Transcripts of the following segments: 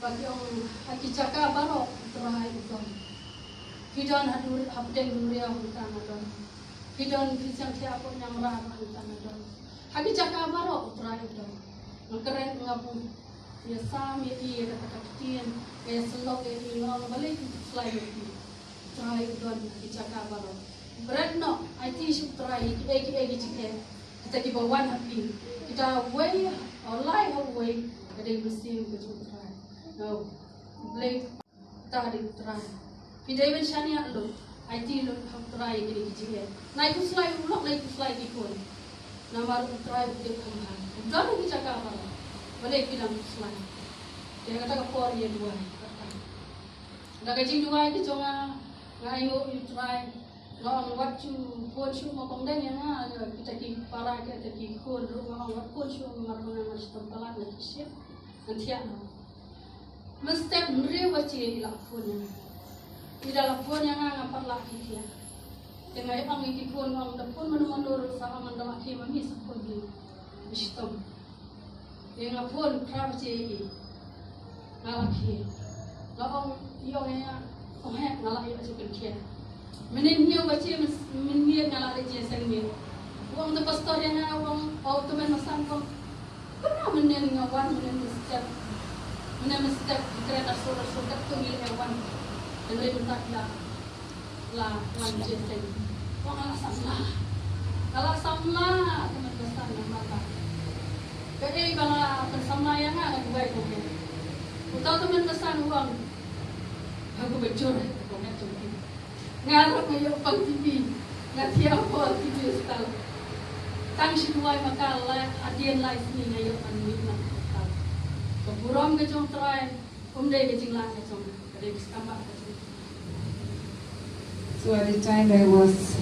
bagi orang akicaka barok terakhir itu. Hidon hadur hapdeng dunia hutan adon. Hidon kisang siapa yang merah hutan adon. Akicaka barok terakhir itu. Ngkeren ngapu ya sam ya iya kata katian ya selok ya ngong balik selain itu. Terakhir itu akicaka barok. Beratno IT sub terakhir egi kita di bawah happy. Kita way online way ada mesti berjuang. No, blake tadi terakhir. Kita even shania lo, IT lo terakhir ini kecil. Naik slide ulok naik slide ikut. Nama terakhir dia kemana? Udah lagi cakap apa? Boleh bilang slide. Dia kata kapor dia dua. Dah kecil dua itu cuma ngayu terakhir. Ngong waktu pun semua pengdeng yang ada kita ki para kita ki kun rumah ngong pun semua maruna masih tempat lagi siap nanti ada. Mesti meri wajib lakukan. Tidak lakukan yang ngapar lagi dia. Dengan yang ini pun ngong pun menurut sama mendapat hima ni sepun di sistem. Dengan pun kerap jadi ngalaki. Ngong iyongnya ngomong ngalaki aja kerja. Menenyo baca menir ngalah aja sengir. Uang tu pastor yang uang auto menasan kong. Pernah menen ngawan menen step kereta surat tu milik hewan. Dan dia minta lah lanjut seng. Uang ngalah samla teman besar yang mata. Jadi kalau bersama yang agak baik mungkin. Utau teman besar uang. Aku bejor aku macam ni. Ngarap ngayon pang TV, ngatiya po TV style. Tang sinuway makala adian live ni ngayon anwit na style. Kaburam ka jong try, umday ka jingla ka jong kadek skamba ka jong. So at the time I was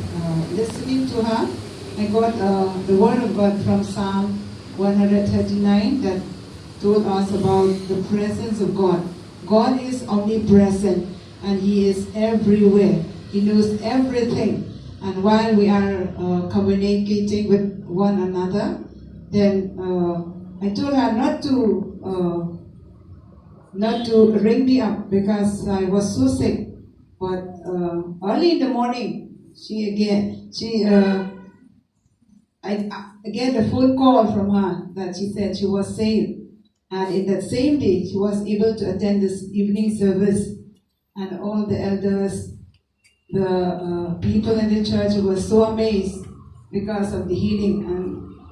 listening to her, I got the word of God from Psalm 139 that told us about the presence of God. God is omnipresent and He is everywhere. He knows everything, and while we are communicating with one another, then I told her not to ring me up because I was so sick. But early in the morning, I get a phone call from her that she said she was saved, and in that same day she was able to attend this evening service, and all the elders. The people in the church were so amazed because of the healing,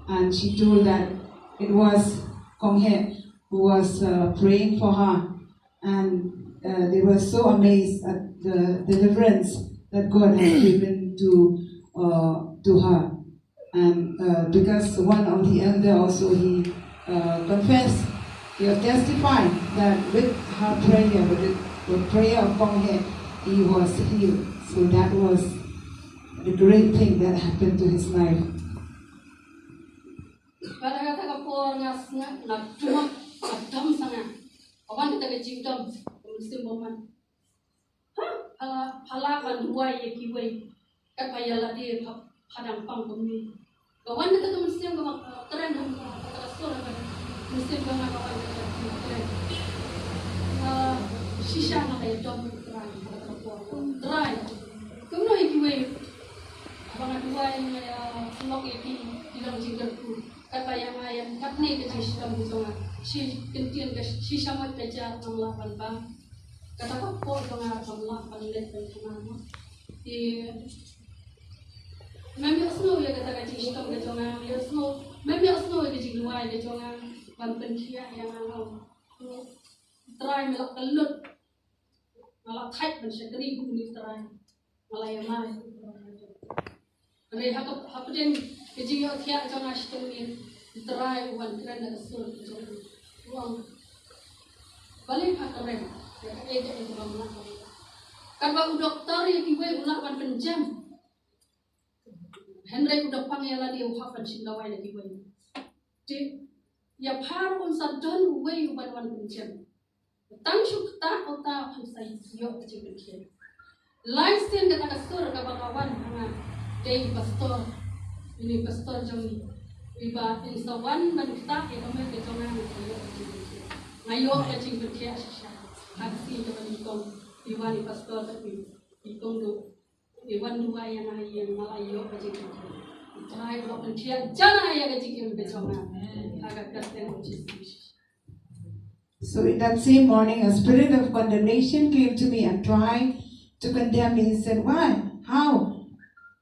and she told that it was Kong A.Lyngkhoi who was praying for her, and they were so amazed at the deliverance that God has given to her, and because one of the elder also he confessed, he testified that with her prayer, with the prayer of Kong A.Lyngkhoi, he was healed. So that was the great thing that happened to his life. Kata-kata kapor ngasnya nak cuma dam sana. Awan kita kecil dam, mesti momen. Hala kan dua ye kiway. Kat payah dia padang pang kami. Kawan kita mesti keren kata suara kan. Mesti kawan kita keren. Sisa nak kayak dam terang kata kapor terang. Kau iki we, abang dua yang lok iki dalam jinggalku. Kata yang ayam, katne ke sistem busongan. Si kentian ke si sama kerja melawan bang. Kata apa dongar melawan let bersama. Di, memang snow ya kata ke sistem ke jongan. Ya snow, memang snow ke jingluai ke jongan. Ban penkia yang angau. Try melak kelut, melak kait bersyakri bumi try. Malayamai. Mereka apa yang kejiwa tiap jangan setengah terai wan keren asal jangan uang balik keren. Ega itu bangla. Kan bang dokter yang kiwe ulah wan penjam. Henry udah panggil dia uhafan sindawai lagi kiwe. Di ya par un sadon we wan penjam. Tang syukta otak hamsai yo kecil. Lifestyle kata kasur kawan-kawan hanga day pastor ini pastor jong iba insawan man kita ya kami ke jongan Ngayon ka jing bertia siya. Aksi ka panikong iwan pastor tapi ikong do iwan dua yang ayang malayo ka jing bertia. Try lo bertia jangan ayang ka jing bertia. Agak kasten ucis. So in that same morning, a spirit of condemnation came to me and tried to condemn me. He said, "Why? How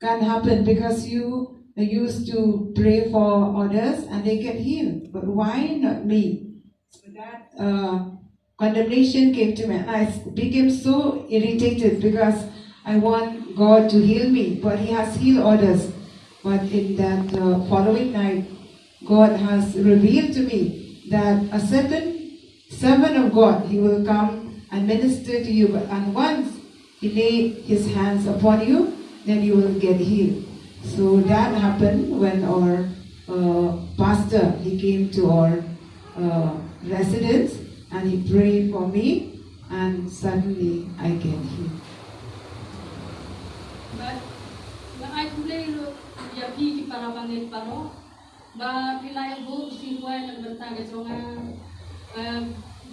can happen? Because you used to pray for others and they get healed, but why not me?" So that condemnation came to me, and I became so irritated because I want God to heal me, but He has healed others. But in that following night, God has revealed to me that a certain servant of God, he will come and minister to you, and once He lay His hands upon you, then you will get healed. So that happened when our pastor, he came to our residence and he prayed for me, and suddenly I get healed. But I play ya pi para banget paro ba pilay bu singway nang bantang jonga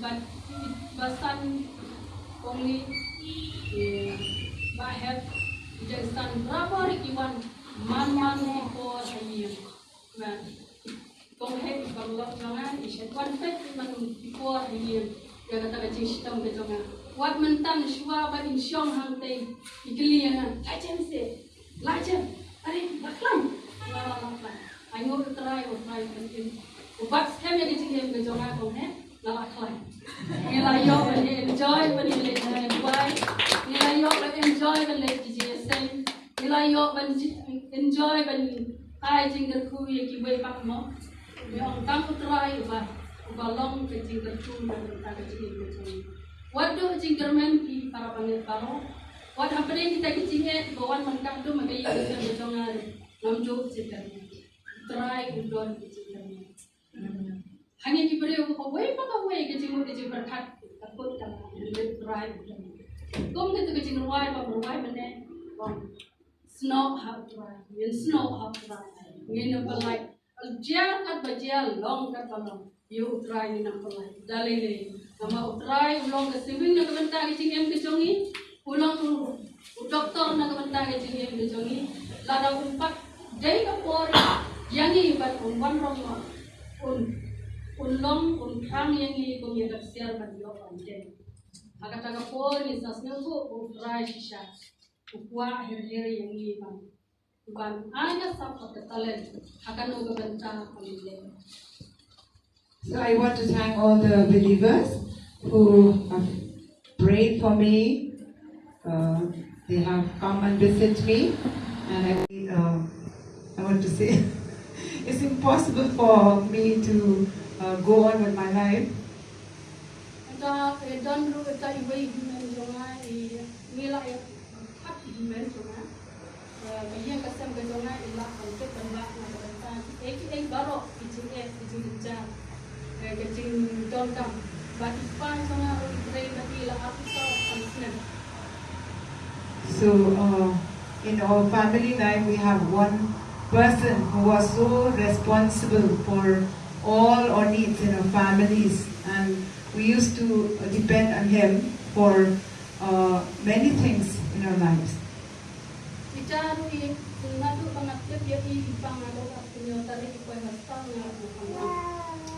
but basan only ba have jasan berapa rikiwan man ko sayi man kong he banglo jonga ishet one pet man ko sayi ya kata kecil sistem ke jonga wat mentan shua ba in shong hang te ikliyan lacem se lacem are baklan la I know try in ubat scam ya kecil ke jonga kong he la baklan ngilayo enjoy when you let why ngilayo enjoy when let say ngilayo when enjoy when I jingle ku ye ki way pak mo yang tam try uba long ke jingle ku dan ta ke jingle ku what do jingle men ki para panit paro what happening kita ki jingle bawan mangkam tu makai yo ke jonga nam jo jingle try udon ke jingle hanya ki beri ko way pak way ke jingle berkat takut kan try udon kom ke tu ke jingle way pa berway mene snow how dry in snow how dry in a polite jail kat bajal long kat long you try in a polite dalile nama try long ke swimming na kabanta ke cingem ke jongi ulang doktor na kabanta ke cingem ke jongi lada umpat day ka por yangi bat one wrong long khang yangi ko ye kapsial ban yo konten agata ka por ni sasne ko try shisha ukwa akhir-akhir yang ini bukan hanya sampai ke talent akan mengebentar pemilik. So I want to thank all the believers who have prayed for me. They have come and visit me, and I want to say it's impossible for me to go on with my life. Don't do it that way. Men cuma, biar kasem berjonga ilah untuk tembak nak bentang. Baru kecil jam, kecil dongkam. Bagi pan cuma orang bagi ilah apa so So in our family life, we have one person who was so responsible for all our needs in our families, and we used to depend on him for many things in our lives.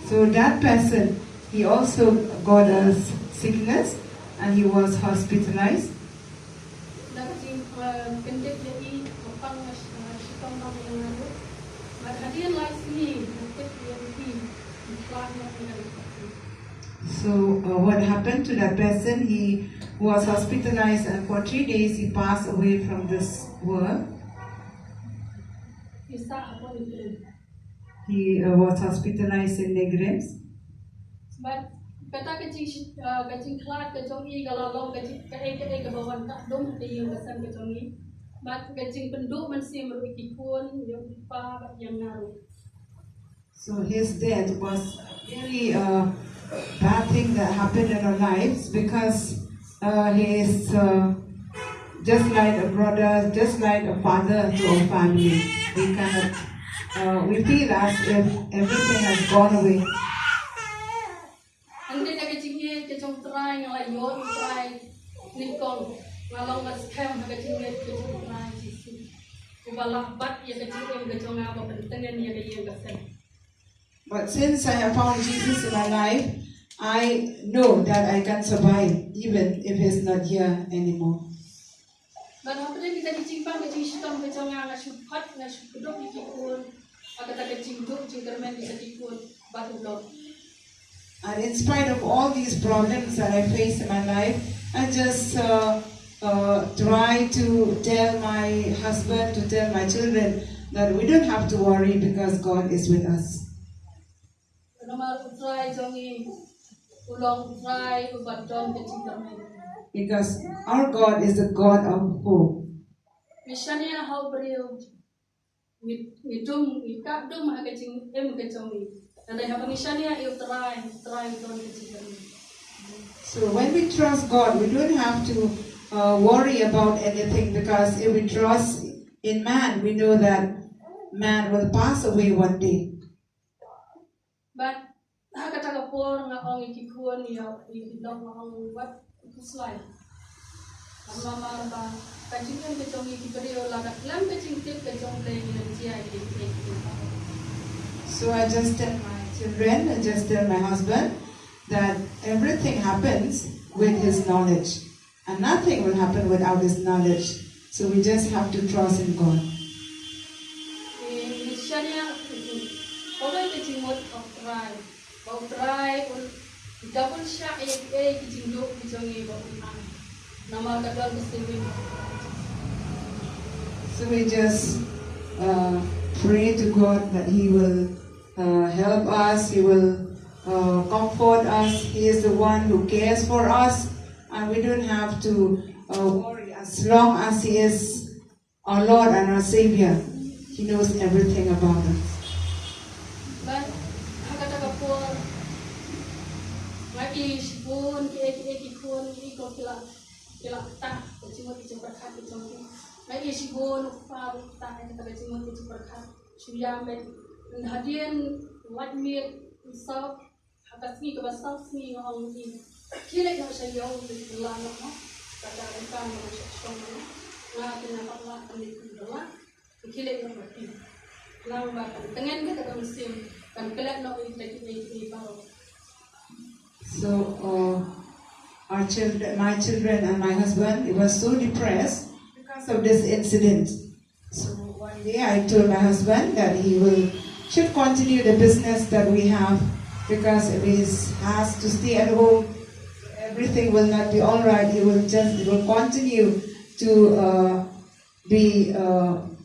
So that person, he also got a sickness and he was hospitalized. So what happened to that person? He was hospitalized, and for 3 days he passed away from this world. He was hospitalized in Negrims. But kata kecil kelat kecongi kalau long kecil ke bawah tak dong yang besar kecongi. But kecil penduk masih merukipun yang pa yang naruh. So his death was really a bad thing that happened in our lives, because he is just like a brother, just like a father to our family. We feel as if everything has gone away. utrai ngalai yo utrai nikong ngalong mas kem hagajing net utrai jisu ubala bat ya kajing gajong apa pentengan ya kajing gasen. But since I have found Jesus in my life, I know that I can survive even if He's not here anymore. But apa dia kita dicimpang kajing sitam gajong ngasupat ngasupudok ikikun agak kajing duk jingkermen bisa ikun batu dok. And in spite of all these problems that I face in my life, I just try to tell my husband, to tell my children that we don't have to worry because God is with us. Because our God is the God of hope. So when we trust God, we don't have to worry about anything, because if we trust in man, we know that man will pass away one day. But hakatagapor nga ong ikikuan niya idong ong what slide. Mama ba kajingan betong ikiprio lagat lam kajingtip kajong play ni siya So I just tell my children, I just tell my husband that everything happens with his knowledge, and nothing will happen without his knowledge. So we just have to trust in God. Double shot So we just pray to God that He will help us, He will comfort us. He is the one who cares for us, and we don't have to worry. As long as He is our Lord and our Savior, He knows everything about us. But hakatagapor lagi sipun ikikun iko kila ta kecimut iceperkat icongki lagi sipun pa ta kita kecimut iceperkat suyambe hadian wadmir usap hakasmi ke basal smi ngong ni kile no sayo bilang no kata kan no song no na tinapakla ni kudala kile no mati lang ba tengen kita musim kan kelak no ini baru. So our children, my children and my husband, he was so depressed because of this incident. So one day I told my husband that he should continue the business that we have, because if he has to stay at home, everything will not be all right. He will continue to be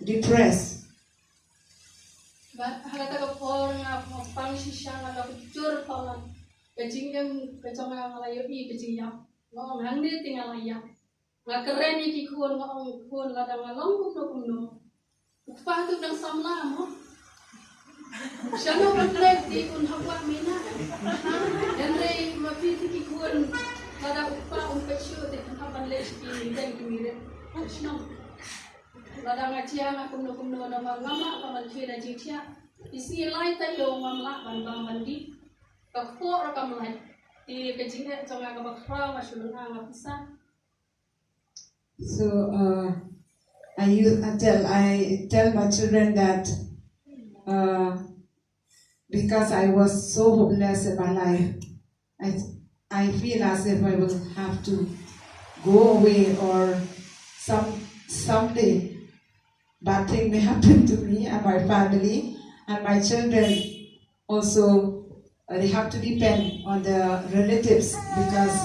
depressed. But kecing kecong ngalayo kecing yap ngong hangde tinggal ayam ngakeren ikikun ngong kun ladang ngalong kuno upah tu nang samla mo siya reflect di kun hawa mina andre mapiti ikikun ladang upah pesyo di hapan leski dan kimire sino ladang ngachia kuno nama ngama kaman kira jitia isi lai tayo ngamla ban bandi kapor kamlai di kejingnya conga kabakra masulun ngapisa. So I tell my children that because I was so hopeless in my life, I feel as if I will have to go away, or someday bad thing may happen to me and my family, and my children also. They have to depend on the relatives because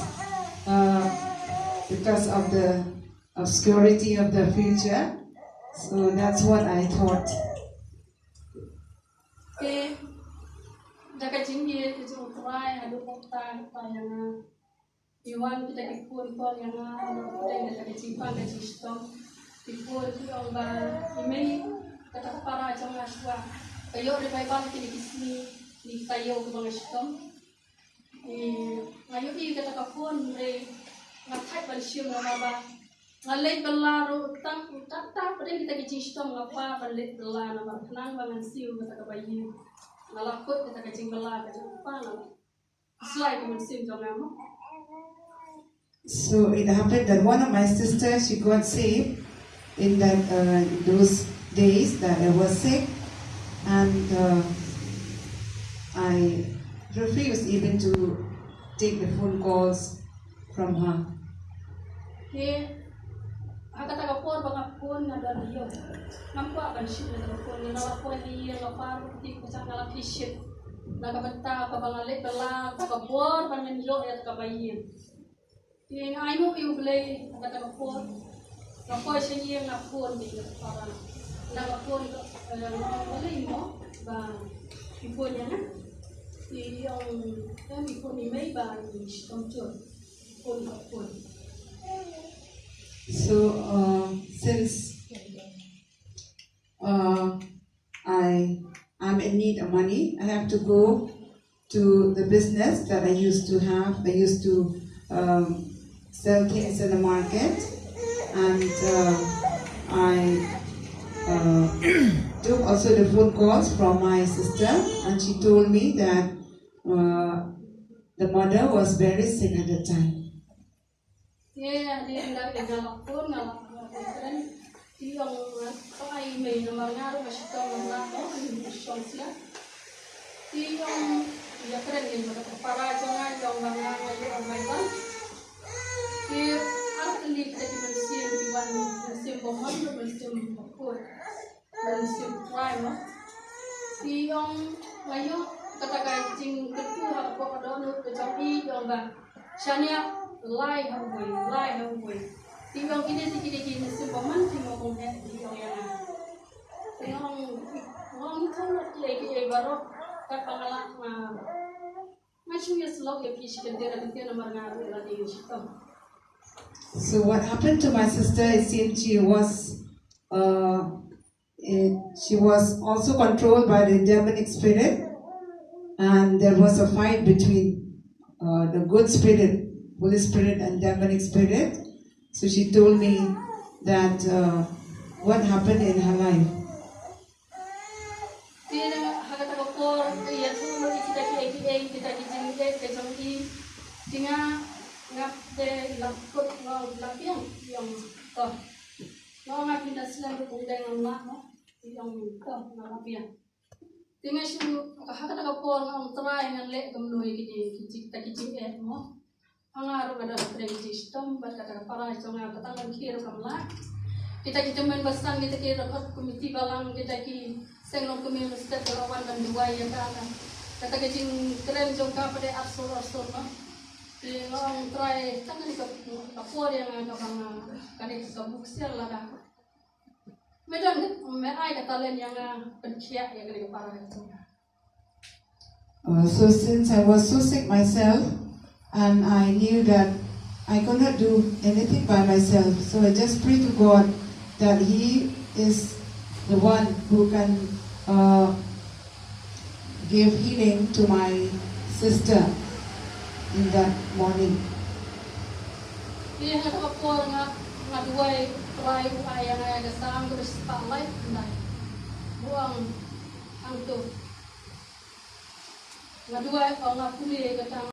of the obscurity of the future. So that's what I thought. Okay, jaga jinggir itu utrai adu kota yang iwan kita ikut kol yang ada jaga cimpang dan sistem ikut orang email kata para jangan aswa kayo di Bible kini kisni di tayo ke mga sistem ngayon kata kapon re ngatai balsium ngaba ngalay balaro utang pada kita kecil sistem ngapa balik belah nama kenang bangan siu kata kabayi ngalakut kita kecil belah kata apa nama slide kemudian jangan So it happened that one of my sisters, she got saved in that those days that I was sick, and I refused even to take the phone calls from her. Hakatagapon bangapon na dan iyo. Nampa kan ship na telefon ni nalapon ni yang lapar ti kusang ngalap ship. Nakabenta ka bangale pela kapor pan yo ya kabayin. Ti ayo yu blay hakatagapon. Napoy siya niya napon di para nalapon wala mo ba ipon niya na. Ti yung ipon ni may ba ni stomchon. Pon. So since I'm in need of money, I have to go to the business that I used to have. I used to sell things in the market, and I took also the phone calls from my sister, and she told me that the mother was very sick at the time. Dia ngalapun kan ti yang ai may na mangaru masih tahu ngalapun ni sonsla ti yang ya keren ni para jangan yang mangaru yang mereka ti artli kita Mynsiem diwan Mynsiem bohon Mynsiem kur Mynsiem prime ti yang layu katakan jing ketua apa ada nu kecami yang bang shania lai hawai tinggal ini sedikit sempaman tinggal menghet tinggal yang ngong kalau lagi baru tak pangalah macam ya selok ya kisah kendera nanti nomor ngaruh lagi situ. So what happened to my sister? It seemed she was also controlled by the demonic spirit, and there was a fight between the good spirit, Holy Spirit, and demonic spirit. So she told me that what happened in her life. Pengaruh pada sistem, pada para jonga ketangan kira kamla. Kita main besar kita kira komiti balang kita ki senglong komiti setiap lawan dan dua yang kan. Kata kecing keren jonga pada asur no. Di orang try tangan ke kapur yang kabang kali ke buksial lah dah. Medan me ai kata lain yang penciak yang kali para jonga. So since I was so sick myself, and I knew that I could not do anything by myself, so I just pray to God that He is the one who can give healing to my sister in that morning. Dia kata kapor ngaduai try yang ada sang terus spotlight nai buang angtu ngaduai kalau ngapuli kata